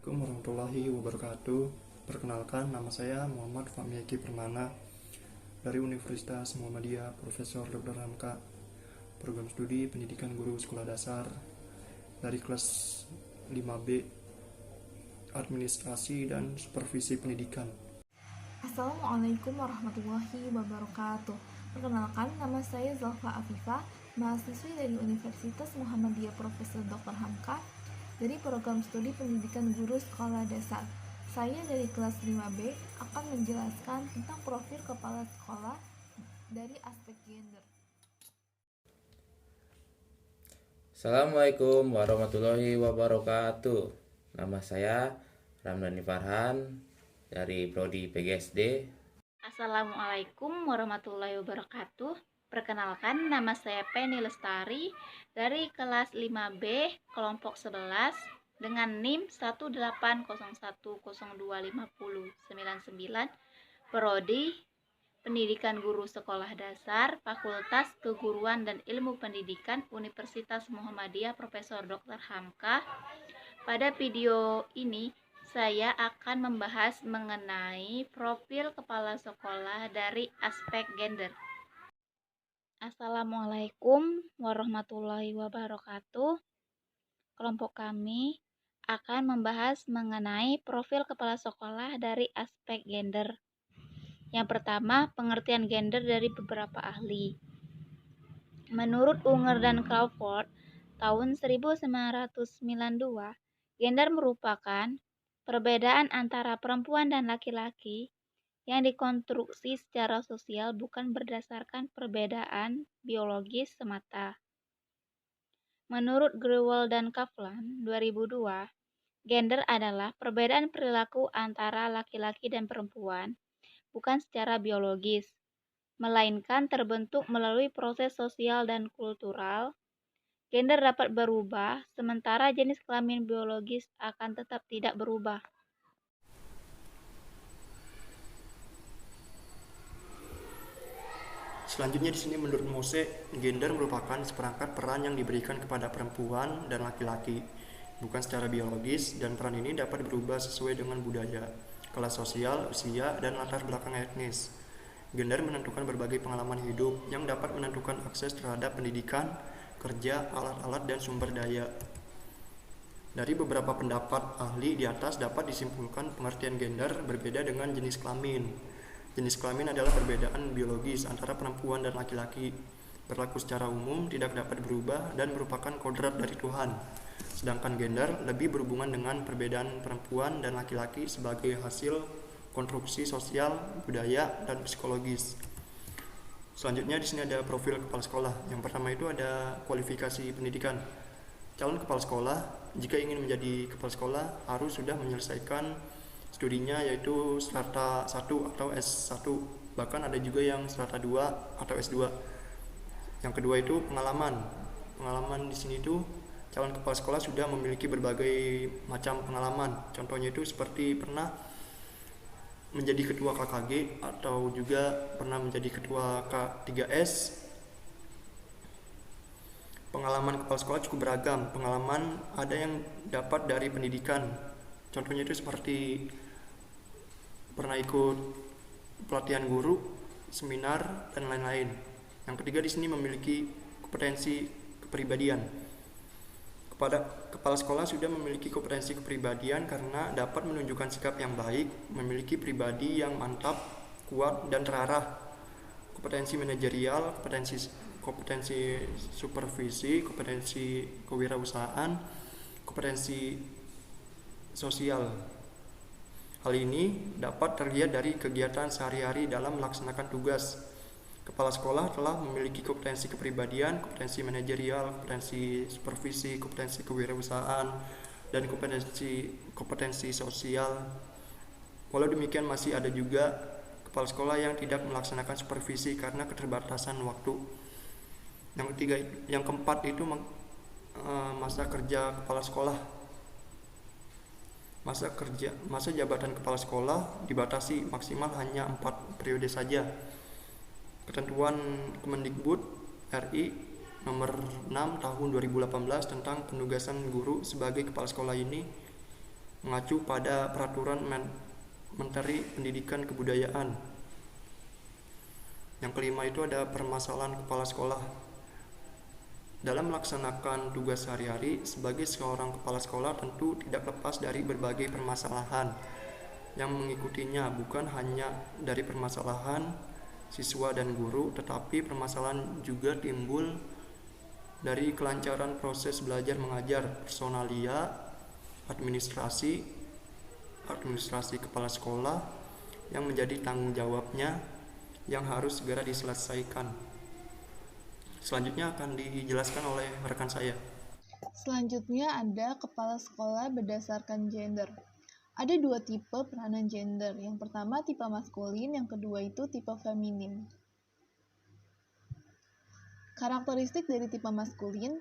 Assalamualaikum warahmatullahi wabarakatuh. Perkenalkan, nama saya Muhammad Fahmi Eki Permana dari Universitas Muhammadiyah Profesor Dr. Hamka, Program Studi Pendidikan Guru Sekolah Dasar dari kelas 5B Administrasi dan Supervisi Pendidikan. Assalamualaikum warahmatullahi wabarakatuh. Perkenalkan, nama saya Zalfa Afifah, mahasiswi dari Universitas Muhammadiyah Profesor Dr. Hamka dari Program Studi Pendidikan Guru Sekolah Dasar. Saya dari kelas 5B akan menjelaskan tentang profil kepala sekolah dari aspek gender. Assalamualaikum warahmatullahi wabarakatuh. Nama saya Ramdhani Farhan dari Prodi PGSD. Assalamualaikum warahmatullahi wabarakatuh. Perkenalkan, nama saya Penny Lestari dari kelas 5B kelompok 11 dengan NIM 18010250099, Prodi Pendidikan Guru Sekolah Dasar, Fakultas Keguruan dan Ilmu Pendidikan, Universitas Muhammadiyah Profesor Dr. Hamka. Pada video ini saya akan membahas mengenai profil kepala sekolah dari aspek gender. Assalamualaikum warahmatullahi wabarakatuh. Kelompok kami akan membahas mengenai profil kepala sekolah dari aspek gender. Yang pertama, pengertian gender dari beberapa ahli. Menurut Unger dan Crawford, tahun 1992, gender merupakan perbedaan antara perempuan dan laki-laki yang dikonstruksi secara sosial, bukan berdasarkan perbedaan biologis semata. Menurut Grewal dan Kaplan 2002, gender adalah perbedaan perilaku antara laki-laki dan perempuan, bukan secara biologis, melainkan terbentuk melalui proses sosial dan kultural. Gender dapat berubah, sementara jenis kelamin biologis akan tetap tidak berubah. Selanjutnya di sini menurut Mose, gender merupakan seperangkat peran yang diberikan kepada perempuan dan laki-laki, bukan secara biologis, dan peran ini dapat berubah sesuai dengan budaya, kelas sosial, usia, dan latar belakang etnis. Gender menentukan berbagai pengalaman hidup yang dapat menentukan akses terhadap pendidikan, kerja, alat-alat, dan sumber daya. Dari beberapa pendapat ahli di atas dapat disimpulkan pengertian gender berbeda dengan jenis kelamin. Jenis kelamin adalah perbedaan biologis antara perempuan dan laki-laki, berlaku secara umum, tidak dapat berubah, dan merupakan kodrat dari Tuhan. Sedangkan gender lebih berhubungan dengan perbedaan perempuan dan laki-laki sebagai hasil konstruksi sosial, budaya, dan psikologis. Selanjutnya di sini ada profil kepala sekolah. Yang pertama itu ada kualifikasi pendidikan. Calon kepala sekolah jika ingin menjadi kepala sekolah harus sudah menyelesaikan studinya, yaitu strata 1 atau S1, bahkan ada juga yang strata 2 atau S2. Yang kedua itu pengalaman. Pengalaman di sini itu calon kepala sekolah sudah memiliki berbagai macam pengalaman. Contohnya itu seperti pernah menjadi ketua KKG atau juga pernah menjadi ketua K3S. Pengalaman kepala sekolah cukup beragam. Pengalaman ada yang dapat dari pendidikan. Contohnya itu seperti pernah ikut pelatihan guru, seminar, dan lain-lain. Yang ketiga di sini memiliki kompetensi kepribadian. Kepada kepala sekolah sudah memiliki kompetensi kepribadian karena dapat menunjukkan sikap yang baik, memiliki pribadi yang mantap, kuat, dan terarah. Kompetensi manajerial, kompetensi supervisi, kompetensi kewirausahaan, kompetensi sosial. Hal ini dapat terlihat dari kegiatan sehari-hari dalam melaksanakan tugas. Kepala sekolah telah memiliki kompetensi kepribadian, kompetensi manajerial, kompetensi supervisi, kompetensi kewirausahaan, dan kompetensi sosial. Walau demikian masih ada juga kepala sekolah yang tidak melaksanakan supervisi karena keterbatasan waktu. Yang keempat itu masa kerja kepala sekolah. Masa jabatan kepala sekolah dibatasi maksimal hanya 4 periode saja. Ketentuan Kemendikbud RI nomor 6 tahun 2018 tentang penugasan guru sebagai kepala sekolah ini mengacu pada peraturan Menteri Pendidikan Kebudayaan. Yang kelima itu ada permasalahan kepala sekolah. Dalam melaksanakan tugas sehari-hari sebagai seorang kepala sekolah tentu tidak lepas dari berbagai permasalahan yang mengikutinya, bukan hanya dari permasalahan siswa dan guru, tetapi permasalahan juga timbul dari kelancaran proses belajar mengajar, personalia, administrasi kepala sekolah yang menjadi tanggung jawabnya yang harus segera diselesaikan. Selanjutnya akan dijelaskan oleh rekan saya. Selanjutnya ada kepala sekolah berdasarkan gender. Ada dua tipe peranan gender. Yang pertama tipe maskulin, yang kedua itu tipe feminim. Karakteristik dari tipe maskulin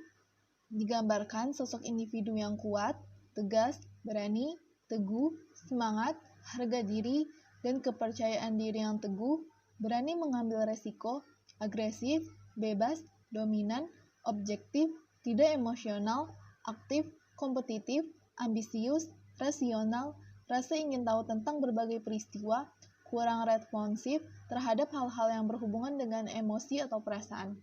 digambarkan sosok individu yang kuat, tegas, berani, teguh, semangat, harga diri, dan kepercayaan diri yang teguh, berani mengambil resiko, agresif, bebas, dominan, objektif, tidak emosional, aktif, kompetitif, ambisius, rasional, rasa ingin tahu tentang berbagai peristiwa, kurang responsif terhadap hal-hal yang berhubungan dengan emosi atau perasaan.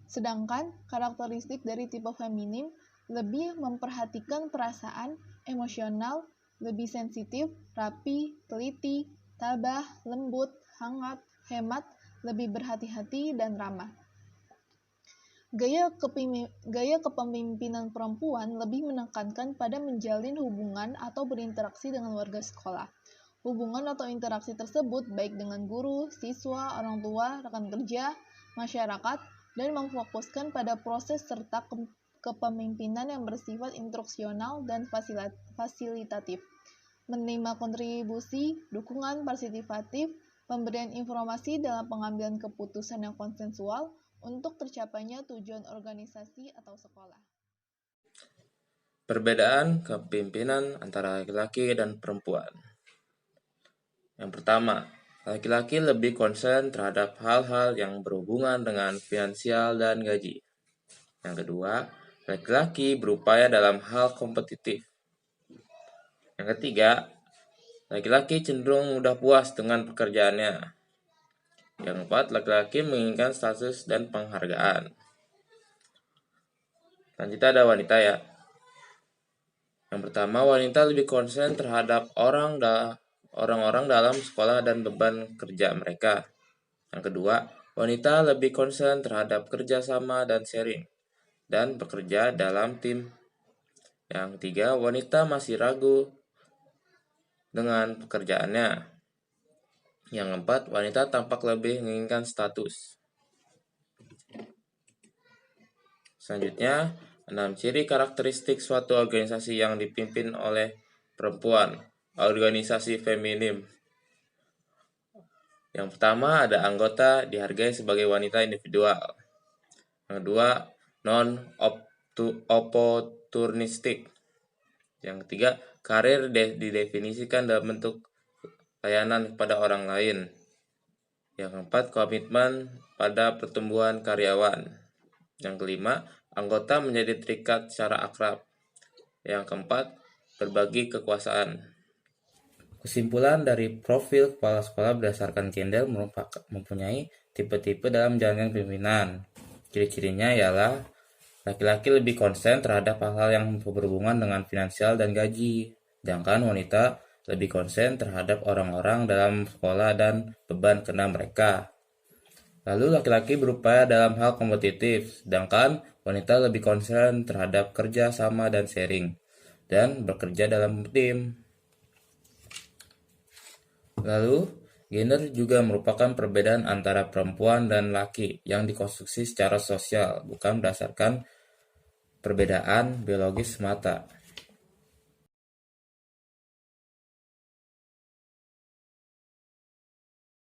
Sedangkan karakteristik dari tipe feminim lebih memperhatikan perasaan, emosional, lebih sensitif, rapi, teliti, tabah, lembut, hangat, hemat, lebih berhati-hati, dan ramah. Gaya kepemimpinan perempuan lebih menekankan pada menjalin hubungan atau berinteraksi dengan warga sekolah. Hubungan atau interaksi tersebut baik dengan guru, siswa, orang tua, rekan kerja, masyarakat, dan memfokuskan pada proses serta kepemimpinan yang bersifat instruksional dan fasilitatif. Menerima kontribusi, dukungan partisipatif, pemberian informasi dalam pengambilan keputusan yang konsensual untuk tercapainya tujuan organisasi atau sekolah. Perbedaan kepemimpinan antara laki-laki dan perempuan. Yang pertama, laki-laki lebih konsen terhadap hal-hal yang berhubungan dengan finansial dan gaji. Yang kedua, laki-laki berupaya dalam hal kompetitif. Yang ketiga, laki-laki cenderung mudah puas dengan pekerjaannya. Yang keempat, laki-laki menginginkan status dan penghargaan. Selanjutnya ada wanita ya. Yang pertama, wanita lebih konsen terhadap orang-orang dalam sekolah dan beban kerja mereka. Yang kedua, wanita lebih konsen terhadap kerjasama dan sharing, dan bekerja dalam tim. Yang ketiga, wanita masih ragu dengan pekerjaannya. Yang keempat, wanita tampak lebih menginginkan status. Selanjutnya, 6 ciri karakteristik suatu organisasi yang dipimpin oleh perempuan, organisasi feminim. Yang pertama, ada anggota dihargai sebagai wanita individual. Yang kedua, non-opportunistik. Yang ketiga, karir didefinisikan dalam bentuk layanan kepada orang lain. Yang keempat, komitmen pada pertumbuhan karyawan. Yang kelima, anggota menjadi terikat secara akrab. Yang keempat, berbagi kekuasaan. Kesimpulan dari profil kepala sekolah berdasarkan gender mempunyai tipe-tipe dalam menjalankan pimpinan. Ciri-cirinya ialah laki-laki lebih konsen terhadap hal-hal yang berhubungan dengan finansial dan gaji, sedangkan wanita lebih konsen terhadap orang-orang dalam sekolah dan beban kerja mereka. Lalu laki-laki berupaya dalam hal kompetitif, sedangkan wanita lebih konsen terhadap kerja sama dan sharing, dan bekerja dalam tim. Lalu, gender juga merupakan perbedaan antara perempuan dan laki yang dikonstruksi secara sosial, bukan berdasarkan perbedaan biologis semata.